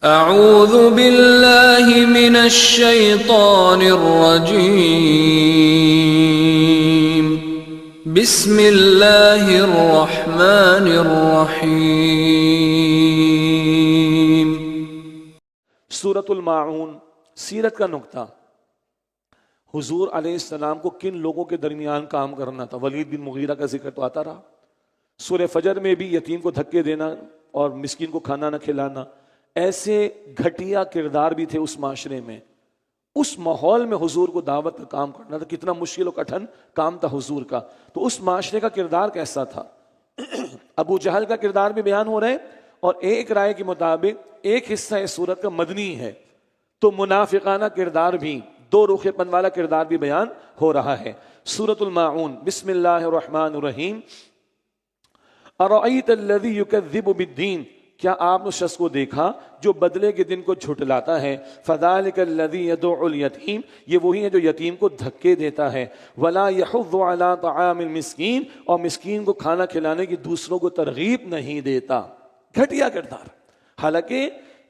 اعوذ باللہ من الشیطان الرجیم بسم اللہ الرحمن الرحیم۔ سورۃ الماعون، سیرت کا نقطہ۔ حضور علیہ السلام کو کن لوگوں کے درمیان کام کرنا تھا؟ ولید بن مغیرہ کا ذکر تو آتا رہا۔ سورہ فجر میں بھی یتیم کو دھکے دینا اور مسکین کو کھانا نہ کھلانا، ایسے گھٹیا کردار بھی تھے اس معاشرے میں۔ اس ماحول میں حضور کو دعوت کا کام کرنا تھا، کتنا مشکل و کٹھن کام تھا حضور کا۔ تو اس معاشرے کا کردار کیسا تھا؟ ابو جہل کا کردار بھی بیان ہو رہا ہے، اور ایک رائے کے مطابق ایک حصہ اس سورت کا مدنی ہے، تو منافقانہ کردار بھی، دو رخ پن والا کردار بھی بیان ہو رہا ہے۔ سورۃ الماعون، بسم اللہ الرحمن الرحیم۔ ارأیت الذی یکذب بالدین، کیا آپ نے شخص کو دیکھا جو بدلے کے دن کو جھٹلاتا ہے؟ فذلک الذی یدعو الیتیم، یہ وہی ہے جو یتیم کو دھکے دیتا ہے۔ ولا یحض علی طعام المسکین، اور مسکین کو کھانا کھلانے کی دوسروں کو ترغیب نہیں دیتا۔ گھٹیا کردار۔ حالانکہ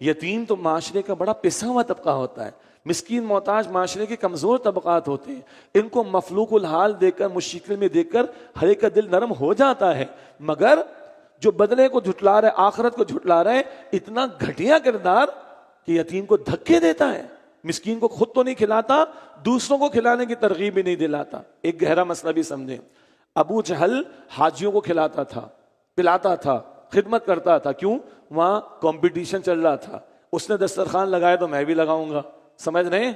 یتیم تو معاشرے کا بڑا پسا ہوا طبقہ ہوتا ہے، مسکین محتاج معاشرے کے کمزور طبقات ہوتے ہیں، ان کو مفلوق الحال دیکھ کر، مشکل میں دیکھ کر ہر ایک کا دل نرم ہو جاتا ہے، مگر جو بدلے کو جھٹلا رہا ہے، آخرت کو جھٹلا رہا ہے، اتنا گھٹیا کردار کہ یتیم کو دھکے دیتا ہے، مسکین کو خود تو نہیں کھلاتا، دوسروں کو کھلانے کی ترغیب بھی نہیں دلاتا۔ ایک گہرا مسئلہ بھی سمجھیں۔ ابو جہل حاجیوں کو کھلاتا تھا، پلاتا تھا، خدمت کرتا تھا، کیوں؟ وہاں کمپٹیشن چل رہا تھا۔ اس نے دسترخوان لگایا تو میں بھی لگاؤں گا، سمجھ رہے ہیں؟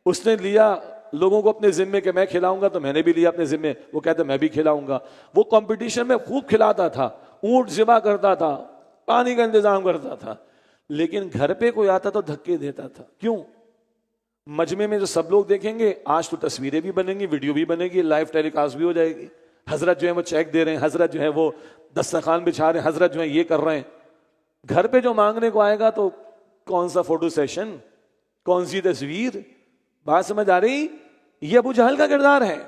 اس نے لیا لوگوں کو اپنے ذمے کہ میں کھلاؤں گا، تو میں نے بھی لیا اپنے ذمے، وہ کہتے میں بھی کھلاؤں گا۔ وہ کمپٹیشن میں خوب کھلاتا تھا، اونٹ ذبح کرتا تھا، پانی کا انتظام کرتا تھا، لیکن گھر پہ کوئی آتا تو دھکے دیتا تھا۔ کیوں؟ مجمع میں جو سب لوگ دیکھیں گے، آج تو تصویریں بھی بنیں گی، ویڈیو بھی بنے گی، لائیو ٹیلی کاسٹ بھی ہو جائے گی، حضرت جو ہے وہ چیک دے رہے ہیں، حضرت جو ہے وہ دسترخوان بچھا رہے ہیں، حضرت جو ہے یہ کر رہے ہیں۔ گھر پہ جو مانگنے کو آئے گا تو کون سا فوٹو سیشن، کون سی تصویر؟ بات سمجھ آ رہی؟ یہ ابو جہل کا کردار ہے،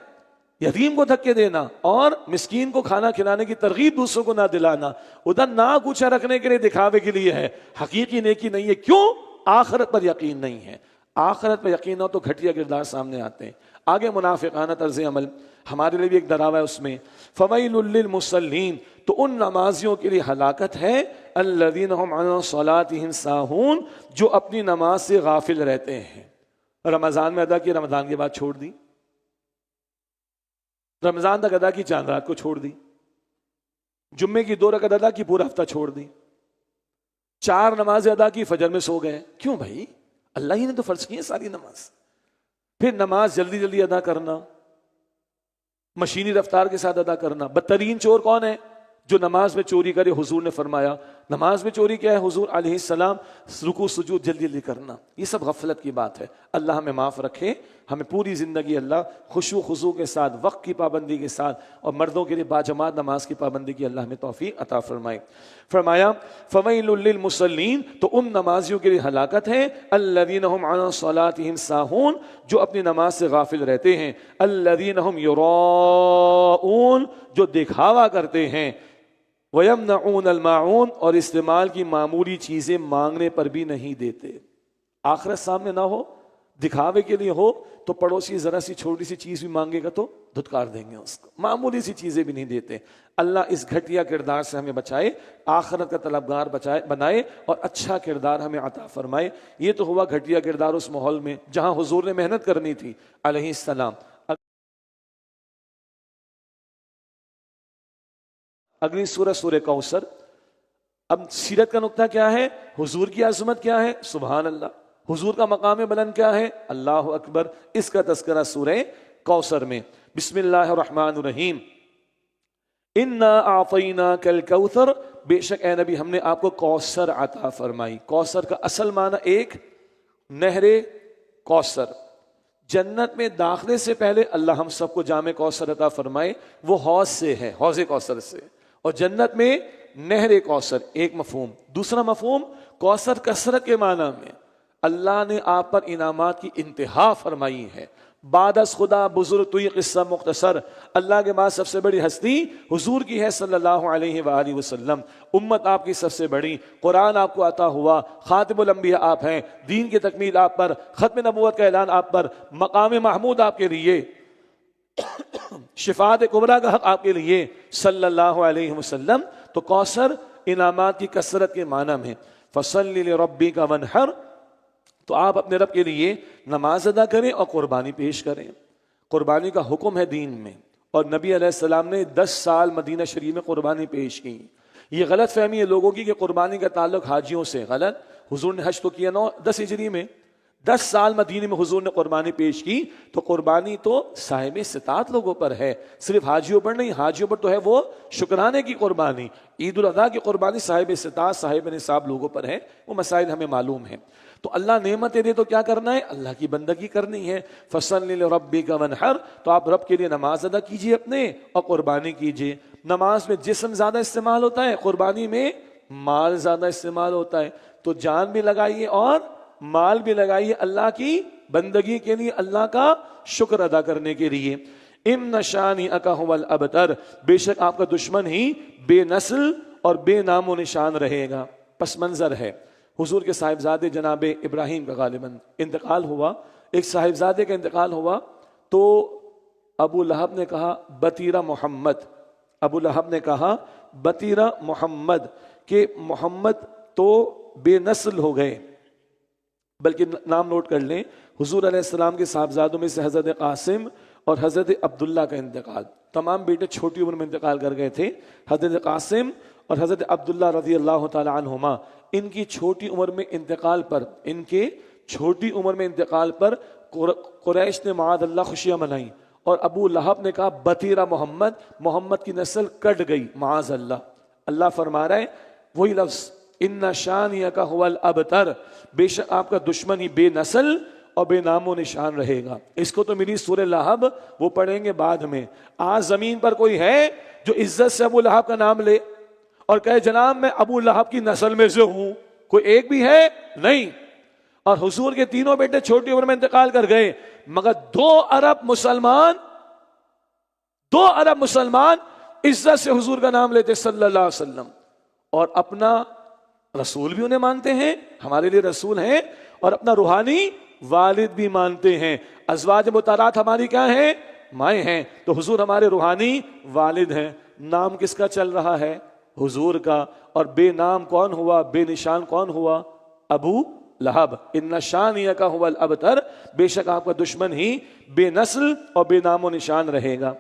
یتیم کو دھکے دینا اور مسکین کو کھانا کھلانے کی ترغیب دوسروں کو نہ دلانا۔ ادھر نہ کچھ رکھنے کے لیے، دکھاوے کے لیے ہے، حقیقی نیکی نہیں ہے۔ کیوں؟ آخرت پر یقین نہیں ہے۔ آخرت پر یقین ہو تو گھٹیا کردار سامنے آتے ہیں۔ آگے منافقانہ طرز عمل، ہمارے لیے بھی ایک ڈراوا ہے اس میں۔ فویل للمصلین، تو ان نمازیوں کے لیے ہلاکت ہے، الذین هم عن صلاتهم ساہون، جو اپنی نماز سے غافل رہتے ہیں۔ رمضان میں ادا کی، رمضان کے بعد چھوڑ دی، رمضان تک ادا کی، چاند رات کو چھوڑ دی، جمعے کی 2 رکعت ادا کی، پورا ہفتہ چھوڑ دی، 4 نمازیں ادا کی، فجر میں سو گئے۔ کیوں بھائی؟ اللہ ہی نے تو فرض کی ہے ساری نماز۔ پھر نماز جلدی جلدی ادا کرنا، مشینی رفتار کے ساتھ ادا کرنا۔ بدترین چور کون ہے؟ جو نماز میں چوری کرے۔ حضور نے فرمایا نماز میں چوری کیا ہے؟ حضور علیہ السلام رکوع سجود جلدی جلدی کرنا۔ یہ سب غفلت کی بات ہے۔ اللہ ہمیں معاف رکھے، ہمیں پوری زندگی اللہ خشوع خضوع کے ساتھ، وقت کی پابندی کے ساتھ، اور مردوں کے لیے باجماعت نماز کی پابندی کی اللہ ہمیں توفیق عطا فرمائے۔ فرمایا فویل للمصلین، تو ان نمازیوں کے لیے ہلاکت ہے، الذین هم عن صلاتهم ساہون، جو اپنی نماز سے غافل رہتے ہیں، الذین هم یراؤون، جو دکھاوا کرتے ہیں، وَيَمْنَعُونَ الْمَاعُونَ، اور استعمال کی معمولی چیزیں مانگنے پر بھی نہیں دیتے۔ آخرت سامنے نہ ہو، دکھاوے کے لیے ہو، تو پڑوسی ذرا سی چھوٹی سی چیز بھی مانگے گا تو دھتکار دیں گے اس کو، معمولی سی چیزیں بھی نہیں دیتے۔ اللہ اس گھٹیا کردار سے ہمیں بچائے، آخرت کا طلبگار بنائے، اور اچھا کردار ہمیں عطا فرمائے۔ یہ تو ہوا گھٹیا کردار اس ماحول میں جہاں حضور نے محنت کرنی تھی علیہ السلام۔ اگلی سورہ سورہ کوثر۔ اب سیرت کا نقطہ کیا ہے؟ حضور کی عظمت کیا ہے؟ سبحان اللہ۔ حضور کا مقام بلند کیا ہے؟ اللہ اکبر۔ اس کا تذکرہ سورہ کوثر میں۔ بسم اللہ الرحمن الرحیم۔ انا اعطیناک الکوثر، بے شک اے نبی ہم نے آپ کو کوثر عطا فرمائی۔ کوثر کا اصل معنی ایک نہر کوثر۔ جنت میں داخلے سے پہلے اللہ ہم سب کو جام کوثر عطا فرمائے، وہ حوض سے ہے، حوض کوثر سے۔ اور جنت میں نہر کوثر، ایک مفہوم۔ دوسرا مفہوم، کوثر کثرت کے معنی میں، اللہ نے آپ پر انعامات کی انتہا فرمائی ہے، بعد از خدا بزرگ تو یہ قصہ مختصر، اللہ کے بعد سب سے بڑی ہستی حضور کی ہے صلی اللہ علیہ وآلہ وسلم، امت آپ کی سب سے بڑی، قرآن آپ کو عطا ہوا، خاتم الانبیاء آپ ہیں، دین کی تکمیل آپ پر، ختم نبوت کا اعلان آپ پر، مقام محمود آپ کے لیے، شفاعت کبریٰ کا حق آپ کے لیے صلی اللہ علیہ وسلم۔ تو کوثر انعامات کی کثرت کے معنی میں، فصلی لربک وانحر، تو آپ اپنے رب کے لیے نماز ادا کریں اور قربانی پیش کریں۔ قربانی کا حکم ہے دین میں، اور نبی علیہ السلام نے 10 سال مدینہ شریف میں قربانی پیش کی۔ یہ غلط فہمی ہے لوگوں کی کہ قربانی کا تعلق حاجیوں سے، غلط۔ حضور نے حج تو کیا 10 ہجری میں، 10 سال مدینے میں حضور نے قربانی پیش کی، تو قربانی تو صاحب استطاعت لوگوں پر ہے، صرف حاجیوں پر نہیں۔ حاجیوں پر تو ہے وہ شکرانے کی قربانی، عید الاضحیٰ کی قربانی صاحب استطاعت، صاحب نصاب لوگوں پر ہے، وہ مسائل ہمیں معلوم ہیں۔ تو اللہ نعمتیں دے تو کیا کرنا ہے؟ اللہ کی بندگی کرنی ہے۔ فصلی لربک وانحر، تو آپ رب کے لیے نماز ادا کیجئے اپنے اور قربانی کیجئے۔ نماز میں جسم زیادہ استعمال ہوتا ہے، قربانی میں مال زیادہ استعمال ہوتا ہے، تو جان بھی لگائیے اور مال بھی لگائیے اللہ کی بندگی کے لیے، اللہ کا شکر ادا کرنے کے لیے۔ ان شانئک ھو الابتر، بے شک آپ کا دشمن ہی بے نسل اور بے نام و نشان رہے گا۔ پس منظر ہے حضور کے صاحبزادے جناب ابراہیم کا غالباً انتقال ہوا، ایک صاحبزادے کا انتقال ہوا، تو ابو لہب نے کہا بطیرہ محمد، ابو لہب نے کہا بطیرہ محمد، کہ محمد تو بے نسل ہو گئے۔ بلکہ نام نوٹ کر لیں، حضور علیہ السلام کے صاحبزادوں میں سے حضرت قاسم اور حضرت عبداللہ کا انتقال، تمام بیٹے چھوٹی عمر میں انتقال کر گئے تھے۔ حضرت قاسم اور حضرت عبداللہ رضی اللہ تعالی عنہما، ان کی چھوٹی عمر میں انتقال پر، ان کے چھوٹی عمر میں انتقال پر قریش نے معاذ اللہ خوشیاں منائیں، اور ابو لہب نے کہا بطیرہ محمد، محمد کی نسل کٹ گئی معاذ اللہ۔ اللہ فرما رہا ہے وہی لفظ ان شانئک ھو الابتر، بے شک آپ کا دشمن ہی بے نسل اور بے نام و نشان رہے گا۔ اس کو تو ملی سورہ لہب، وہ پڑھیں گے بعد میں۔ آج زمین پر کوئی ہے جو عزت سے ابو لہب کا نام لے اور کہے جناب میں ابو لہب کی نسل میں سے ہوں؟ کوئی ایک بھی ہے؟ نہیں۔ اور حضور کے تینوں بیٹے چھوٹی عمر میں انتقال کر گئے، مگر 2 ارب مسلمان عزت سے حضور کا نام لیتے صلی اللہ علیہ وسلم، اور اپنا رسول بھی انہیں مانتے ہیں، ہمارے لیے رسول ہیں، اور اپنا روحانی والد بھی مانتے ہیں۔ ازواج مطہرات ہماری کیا ہیں؟ مائیں ہیں۔ تو حضور ہمارے روحانی والد ہیں۔ نام کس کا چل رہا ہے؟ حضور کا۔ اور بے نام کون ہوا، بے نشان کون ہوا؟ ابو لہب۔ ان شانئک ھو الابتر، بے شک آپ کا دشمن ہی بے نسل اور بے نام و نشان رہے گا۔